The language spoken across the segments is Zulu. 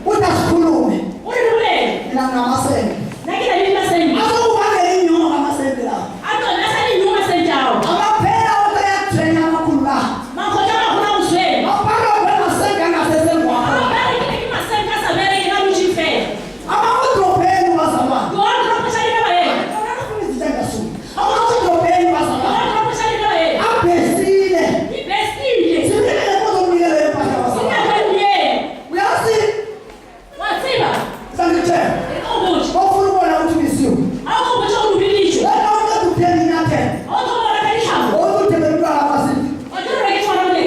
Utasikhulume. Mina ngamasenke. Amaphela oyatrain amakhulu la. Amasenke angasesengwa. Amaudropeni wazalwa. Amaudropeni wazalwa. Abhesile. Sibekele kuzomnikela empahla wazalwa. Uyazi? Sangitshela. Ofuna ukubona ukuthi ubisiwe. Wena ungakuphela inyathelo. Othebela umntwana amasini.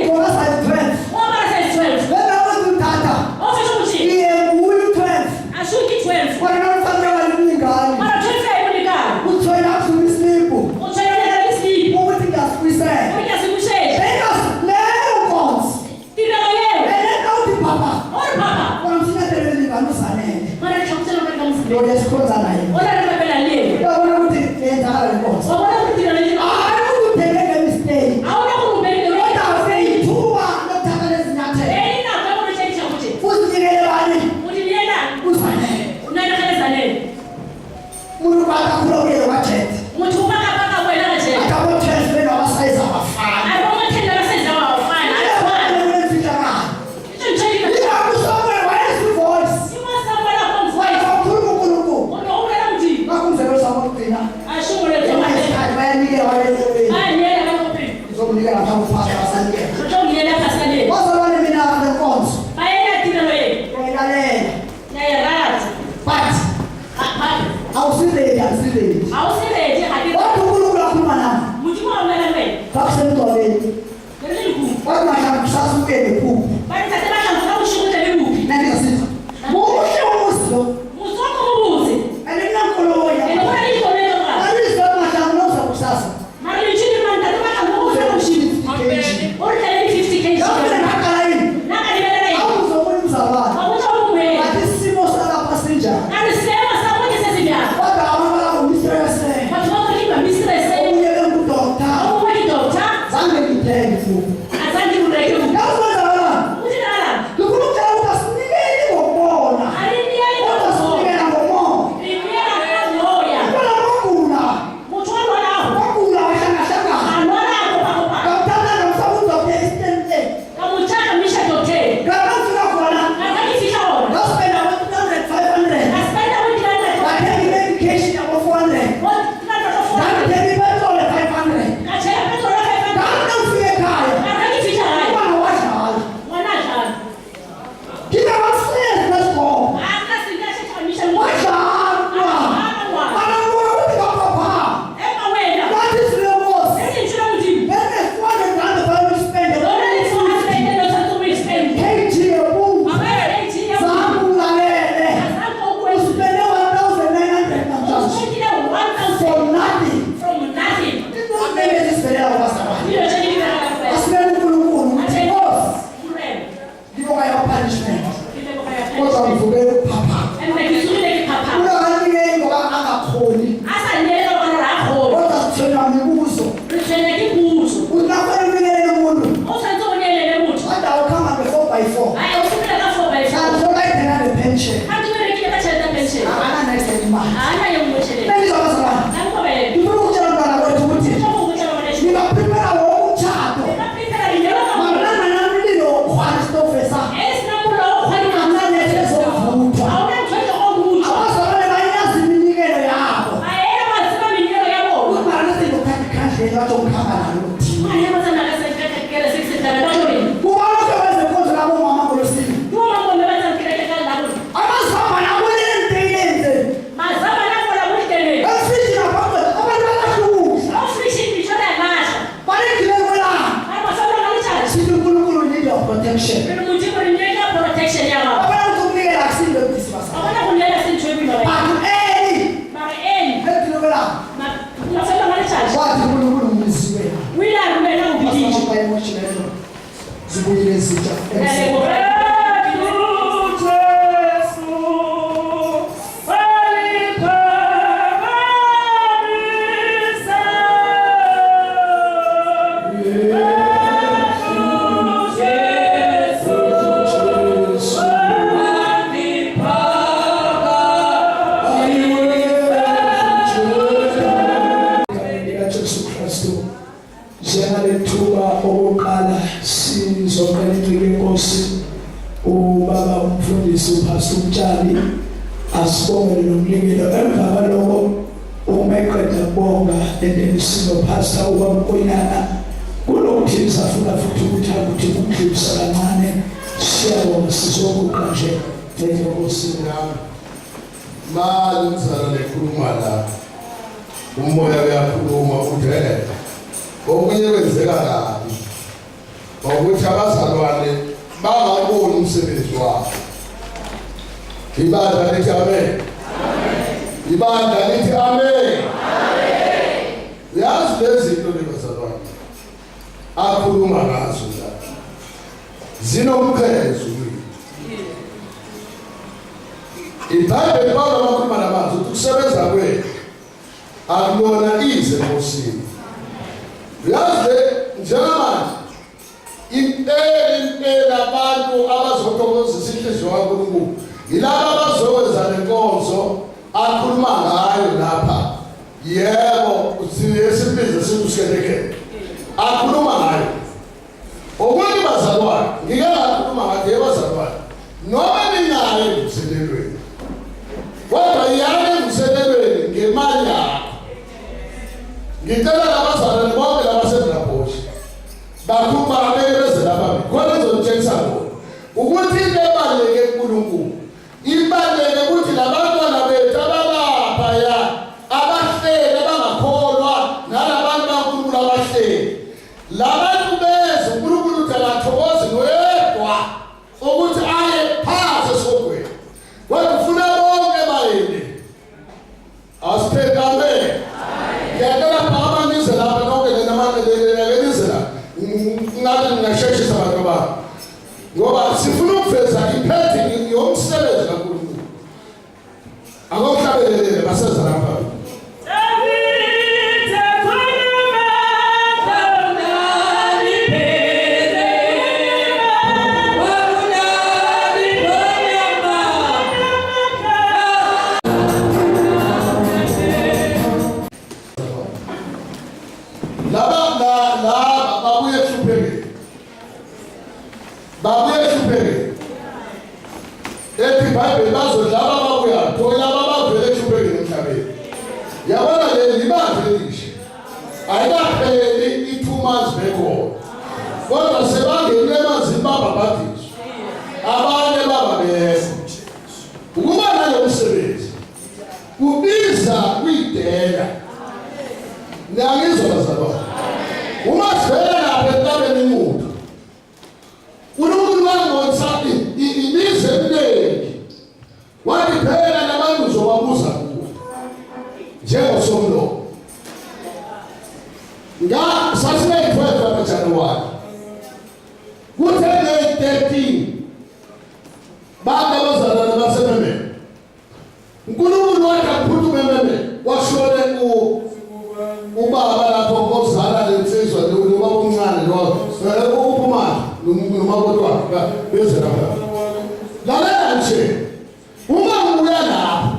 Bona size 12. Wena uzuthatha. Iye nguye 12. Wena ufanele walingani. Uthola usimislipo. Ukuthi ngiyasibuyisela. Leyo nkonzo. Leyo uthi papa. Wena usinyathelo elingani usanele. Lo lesikhonza naye. Yabona ukuthi yenzakala le nkonzo. Hayi ukuthebeka mistake. Kodwa useyithuba lokuthatha lezi nyathelo. Uzinikele bani? Usanele. Umuntu bakakhula kuye wajet. Akabo 12 bena wasayiza abafana. Jesus. isupasumtshali asibonge nomlingelo emva kwaloko umeqeda bonga endenisino pastor ukwamkonyana kulokuthi safuna futhi ukuthi akuthi kumdlulisa kancane siyabonga sizokuqa nje njengokusina mali mzala lekhuluma la umoya uyakhuluma udele okunye kwenzeka kabi ukuthi abazalwane bangaboni umsebenzi wabo. Ibandla lithi amen. Ibandla lithi amen. Yazi lezi zinto lebazalwane akhuluma ngazo la zinomkhezo. Ibhayibheli Paulo akhuluma nabantu ukuthi kusebenza kwethu akulona ize enkosini. Yazi njengamanje impela abantu abazothokozisa inhliziyo kaNkulunkulu yilabo abazokwenza lenkonzo akhuluma ngayo lapha. Yebo siyesibize sikuskeleke akhuluma ngayo. Okunye bazalwane ngike ngakhuluma ngathi bazalwane noma ninayo emselelweni kodwa iyane emselelweni ngemali yakho. Ngicela labazalwane bonke labasedraphoshi bakhuluma abekeze lapha khona izotshengisa bona ukuthi into ebaluleke kuNkulunkulu ibaluleke ukuthi labantwana bethu abalapha ya abahleli abangakholwa nalabantu baNkulunkulu abahleli labantu bezwe uNkulunkulu uthi akathokozi noyedwa ukuthi aye phansi esogweni kodwa ufuna bonke bayele. Asiphethe amen. Ngiyacela phakamanise lapha nonke lenamanelelelelizela ngathi ngingasheshisa abantu babo ngoba sifuna ukuveza iphethi yomsebenzi kaNkulunkulu. Akuhlabelele baseza lapha. Babuye hlupheke. Ethi iBhayibheli bazodlala babuya thola babavele hlupheke emhlabeni. Yabona le libandla elisha. Ayikapheli i2 months before. Kodwa sebangene emanzini bababhadiswa. Abanye bababese. Ukuba nalo umsebenzi kubiza kuyidela. Ngiyangizwa bazalwane. Uma sivela lapha entabeni emude uNkulunkulu wangotsapi imize eminengi wathi phela nabantu uzobabuza kuwo njengosomlomo. Sasine-12 lapha Januwari kuthe nge-13 bantu abazalwane baseMemene uNkulunkulu wathi aphuthume eMemene washone ubaba lapho ozala lensizwa ubaba omncane uphumana nomabodwa beze lapha. Lalela nje uma ubuya lapha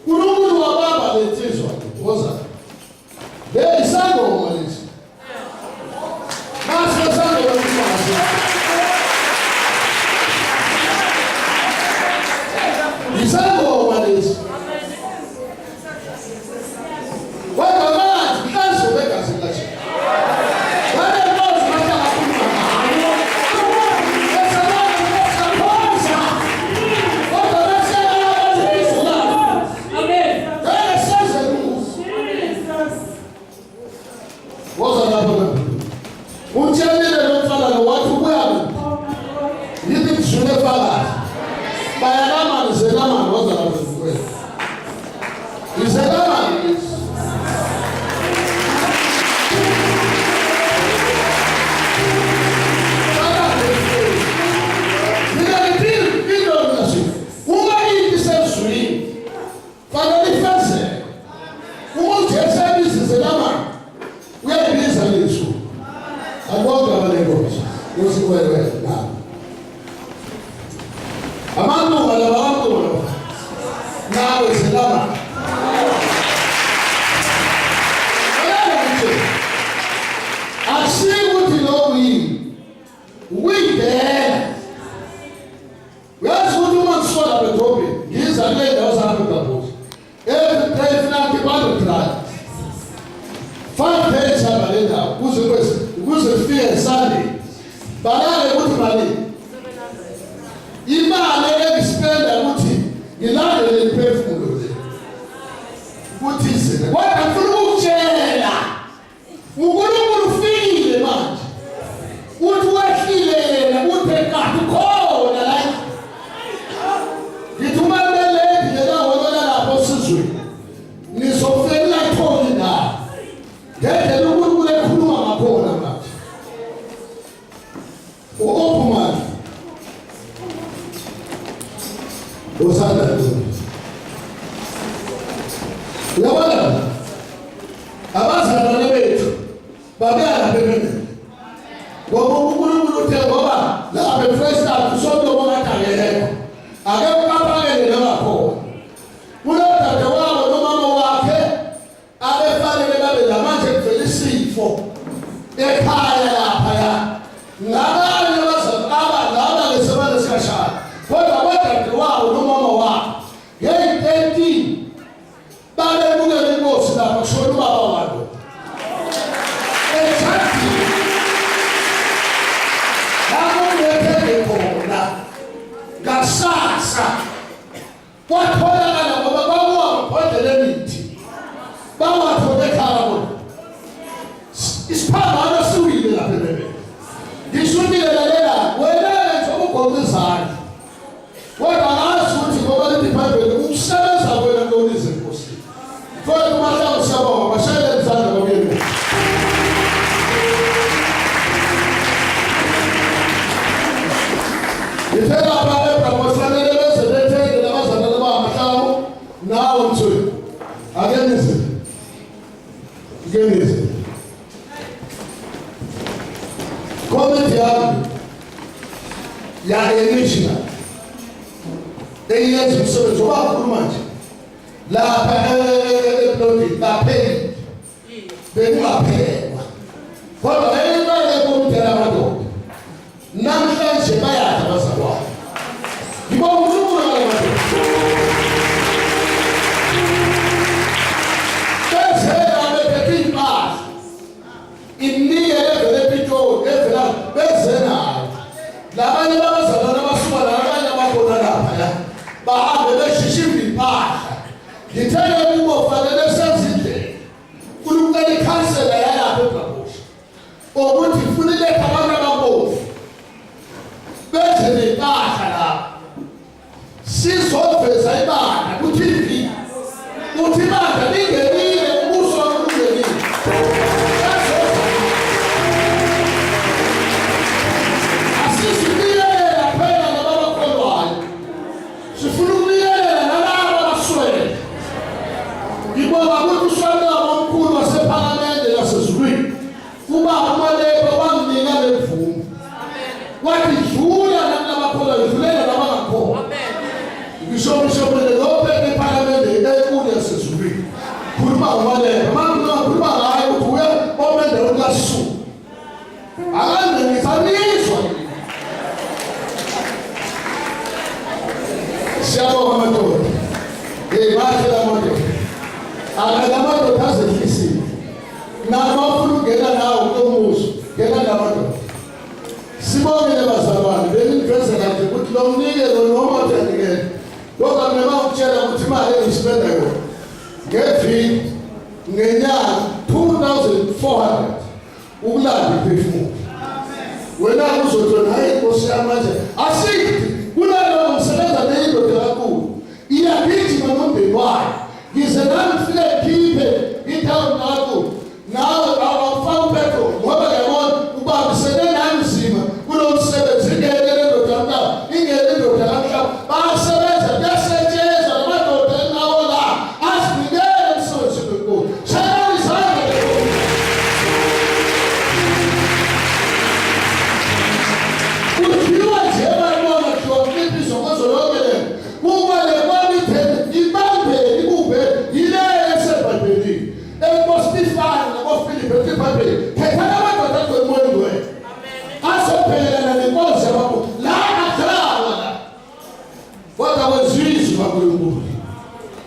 uNkulunkulu wababa lensizwa ozala isangoma lesi base sangoma lesi isangoma lesi Amando sola betropi ngizale ndawo zakho kabuza every day finally kwandikhala 5 days abalenda kuze kufike Sunday balale ukuthi mali imali engispenda ukuthi ngilandele imphefumulo le ukuthi izile kodwa ngifuna ukutshela uNkulunkulu ufikile manje uthi wehlile yena uthe kanti khona la ngithuma beledi la wona lapho sizwe nizofela khona na ngeke uNkulunkulu ekhuluma ngakhona manje uphuma usanda yabona abazalwane bethu babeyala bebene ngoba uNkulunkulu uthe ngoba lapha eFreystata usonto bongathangekho ake ukaphakele ngakho kulodade wabo nomama wakhe abefanele babe lamanje kuvela isifo ekhaya lapha ya ngabanye abazalwane ngesibalo sikashana kodwa kodade wabo nomama wakhe nge-13 babebukela inkosi lapha kushona ubaba wabo ngasasa kwatholakala ngoba bakuwabhodlela emithi bawathole ekhaya bona isiphambano siwile lapha ebebe ngishutile lalela wena njengoba ugoqa izandla kodwa ngazi ukuthi ngoba lithi iBhayibheli ukusebenza kwena ntoниze inkosi kodwa umahla usabonga bashayele izandla kwabuyeni Ifela abale promotionele besebenze labazalwane bamahlawu nawo mthweni akenize comment yami ya emission eyenza umsebenzi obakhuluma nje lapha eploti bapheli bengaphela kodwa eyibale kumtela amadoda namhlanje bayadla abazalwane ngibona uNkulunkulu ngamadoda bezela bephethe impahla imnike evele epitoli evela bezenayo labanye babazalwane abasuka labanye abakhona lapha ya bahambe beshishimba impahla ngithele kubo fanele senze indlela uNkulunkulu ikhansela yalapha eBhabhosha ukuthi ufuna iletha abantu ababomvu bese nepahla la sizoveza ibandla ku-TV uthi ibandla lingenile ubuso olungenile asisibiyelela phela nababakholwayo sifuna ukubiyelela nalabo abaswele ngibonga ukuthi uswelabo omkhulu wasephalamende lasezulwini ubaba uMalepha wanginika le mvumo wathi dlula nabakholwa dlulela nabangakholwa ngisho lophe ePhalamende enkulu yasezulwini khuluma uMalepha khuluma ngayo ukuthi uye omende uLasuku akande ngifanizwa siyabonga amadoda bathi lamadoda akamadoda azehlisiwe namafuna ukungena nawo kulomuso ngena lamadoda sibongile bazalwane beniveze kanje ukuthi lo mnikelo noma uthandikele kodwa mina ngikutshela ukuthi imali engispenda yona ngeviki ngenyanga 2,400 ukulanda iphefumulo wena uzothola hayi inkosi yamanje asithi kunalo msebenza neyindoda kakhulu iyagijima nomndeni wayo ngize nami ngifike khiphe ithawuni lakho nawe awufaka upetrol ngoba yabona ubambisene nami nzima kulo msebenzi ingene indoda kamhlaba basebenza besetshenzwa amadoda enawo la asinikele umsebenzi wenkulu shayela izandla udliwa nje abantwana kwezizwe kaNkulunkulu.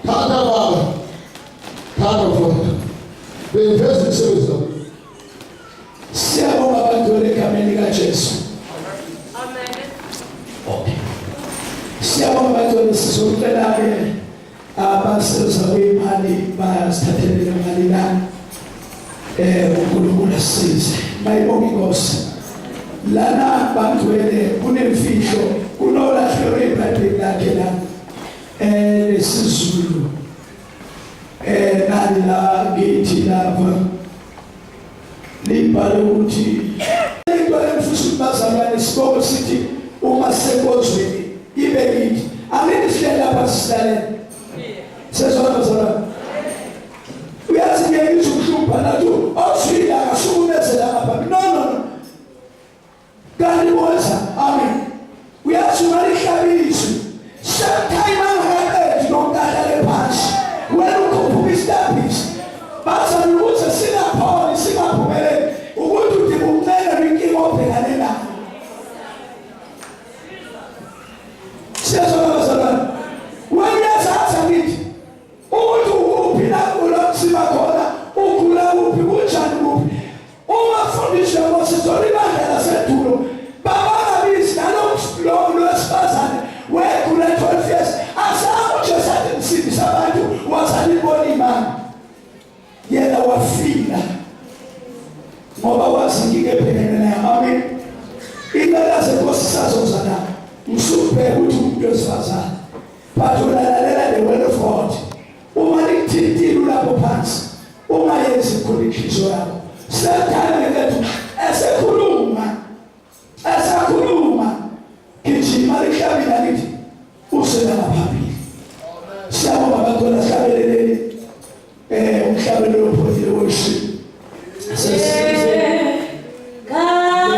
Thatha Baba, thatha Mfowethu, beveza isebenzi lakho. Siyabonga abantu legameni likaJesu. Siyabonga abantu lesizocela-ke abaseza kwimali basithathele imali la uNkulunkulu asize. Mayibonge Inkosi. Lana bantu kunemfihlo kunolahlelo eBhayibhelini lakhe la lesizulu nani la ngithi lapha libhale ukuthi into emfushini bazalwane sibongo sithi uma sekozweni ibe kithi angeke sihlale lapha sihlale sezona bazalwane uyazi ngeke ukuhlupha nathi awuswila akasukumezela ngapha no kanti wenza amen uyasuka lihlabiswe sometime angakaqedi nokuqala phansi wena ukhuphuka istabisi bazalwane ukuze singapholi singaphumeleli ukuthi udinga ukuncela inkinga obhekane nayo. Siyazona bazalwane wena ngithi ukuthi ukuphi la kulomsima khona ugula kuphi kunjani kuphi umafundiswe ngosizolo ibandla lasedulo babangabizi nalo wesifazane wegula 12 years asanga uJesu athi msindisa abantu wazalibona imani yena wafika ngoba wazi ngike ebhekene naye. Amen. Ingala zenkosi sazozana msubheka ukuthi umuntu wesifazane but ulalela the word of God uma lithintile lapho phansi ungayenzi inhliziyo yakho sethane lethu esakhuluma gijima lihlabila lithi usela ngaphambili. Siyabonga abantu lahlabeleleni umhlabelo opholile worship Amen.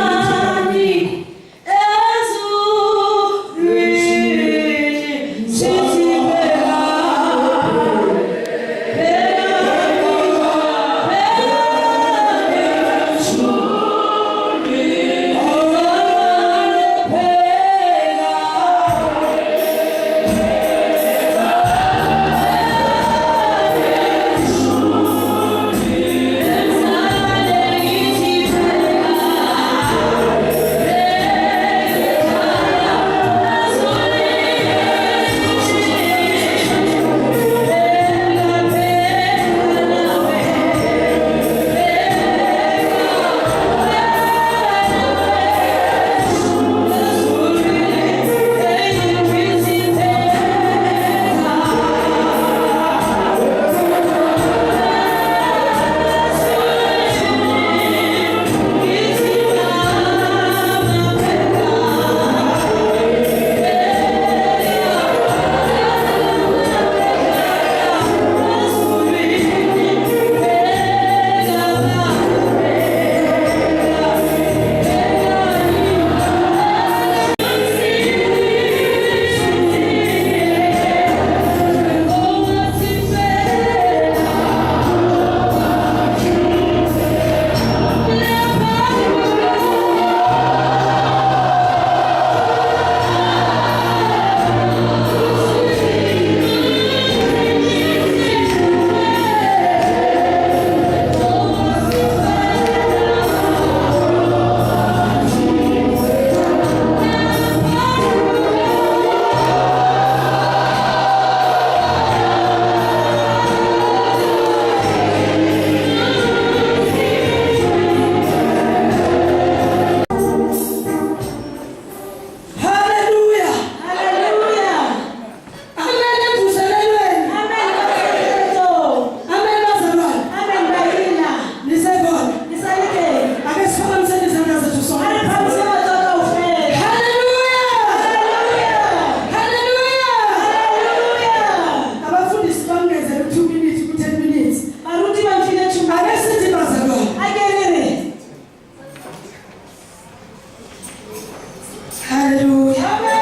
Amen.